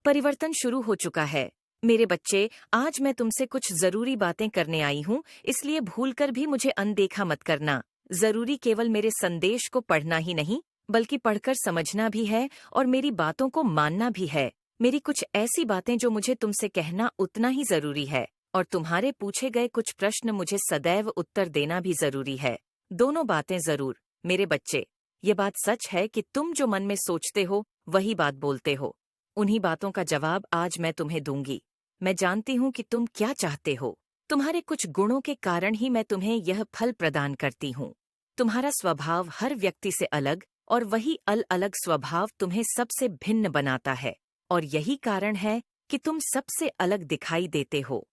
परिवर्तन शुरू हो चुका है। मेरे बच्चे, आज मैं तुमसे कुछ जरूरी बातें करने आई हूँ, इसलिए भूलकर भी मुझे अनदेखा मत करना। जरूरी केवल मेरे संदेश को पढ़ना ही नहीं, बल्कि पढ़कर समझना भी है और मेरी बातों को मानना भी है। मेरी कुछ ऐसी बातें जो मुझे तुमसे कहना उतना ही जरूरी है, और तुम्हारे पूछे गए कुछ प्रश्न मुझे सदैव उत्तर देना भी जरूरी है। दोनों बातें जरूर। मेरे बच्चे, ये बात सच है कि तुम जो मन में सोचते हो वही बात बोलते हो। उन्हीं बातों का जवाब आज मैं तुम्हें दूंगी। मैं जानती हूँ कि तुम क्या चाहते हो। तुम्हारे कुछ गुणों के कारण ही मैं तुम्हें यह फल प्रदान करती हूँ। तुम्हारा स्वभाव हर व्यक्ति से अलग, और वही अलग स्वभाव तुम्हें सबसे भिन्न बनाता है। और यही कारण है कि तुम सबसे अलग दिखाई देते हो।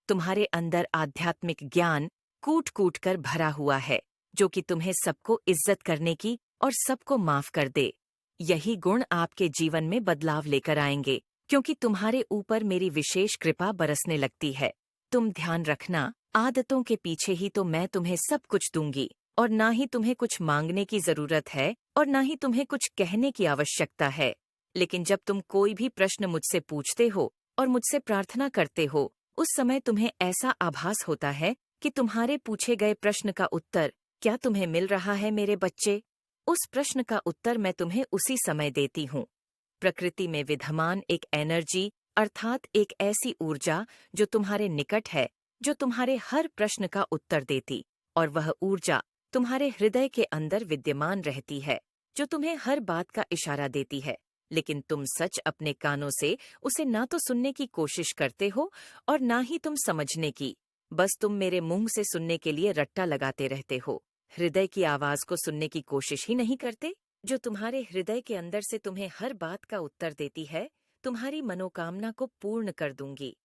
तुम्हारे अंदर आध्यात्मिक ज्ञान कूट कूट कर भरा हुआ है, जो कि तुम्हें सबको इज्जत करने की और सबको माफ कर दे। यही गुण आपके जीवन में बदलाव लेकर आएंगे, क्योंकि तुम्हारे ऊपर मेरी विशेष कृपा बरसने लगती है। तुम ध्यान रखना, आदतों के पीछे ही तो मैं तुम्हें सब कुछ दूंगी, और ना ही तुम्हें कुछ मांगने की जरूरत है और ना ही तुम्हें कुछ कहने की आवश्यकता है। लेकिन जब तुम कोई भी प्रश्न मुझसे पूछते हो और मुझसे प्रार्थना करते हो, उस समय तुम्हें ऐसा आभास होता है कि तुम्हारे पूछे गए प्रश्न का उत्तर क्या तुम्हें मिल रहा है। मेरे बच्चे, उस प्रश्न का उत्तर मैं तुम्हें उसी समय देती हूँ। प्रकृति में विद्यमान एक एनर्जी, अर्थात एक ऐसी ऊर्जा जो तुम्हारे निकट है, जो तुम्हारे हर प्रश्न का उत्तर देती, और वह ऊर्जा तुम्हारे हृदय के अंदर विद्यमान रहती है, जो तुम्हें हर बात का इशारा देती है। लेकिन तुम सच अपने कानों से उसे ना तो सुनने की कोशिश करते हो और ना ही तुम समझने की। बस तुम मेरे मुंह से सुनने के लिए रट्टा लगाते रहते हो। हृदय की आवाज को सुनने की कोशिश ही नहीं करते, जो तुम्हारे हृदय के अंदर से तुम्हें हर बात का उत्तर देती है। तुम्हारी मनोकामना को पूर्ण कर दूंगी।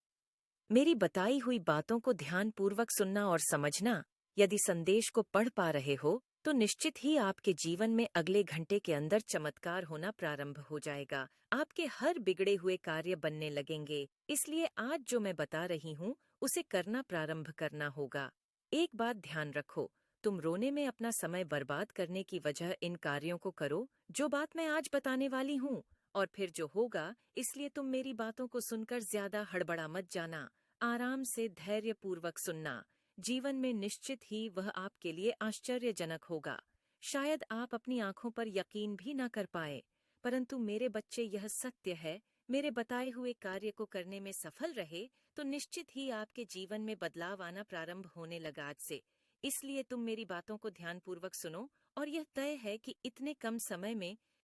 मेरी बताई हुई बातों को ध्यानपूर्वक सुनना और समझना। यदि संदेश को पढ़ पा रहे हो तो निश्चित ही आपके जीवन में अगले घंटे के अंदर चमत्कार होना प्रारंभ हो जाएगा। आपके हर बिगड़े हुए कार्य बनने लगेंगे। इसलिए आज जो मैं बता रही हूँ उसे करना प्रारंभ करना होगा। एक बात ध्यान रखो, तुम रोने में अपना समय बर्बाद करने की वजह इन कार्यों को करो जो बात मैं आज बताने वाली हूँ, और फिर जो होगा, इसलिए तुम मेरी बातों को सुनकर ज्यादा हड़बड़ा मत जाना। आराम से धैर्यपूर्वक सुनना। जीवन में निश्चित ही वह आपके लिए आश्चर्यजनक होगा। शायद आप अपनी आंखों पर यकीन भी ना कर पाए, परंतु मेरे बच्चे, यह सत्य है। मेरे बताए हुए कार्य को करने में सफल रहे तो निश्चित ही आपके जीवन में बदलाव आना प्रारंभ होने लगा आज से। इसलिए तुम मेरी बातों को ध्यानपूर्वक सुनो, और यह तय है कि इतने कम समय में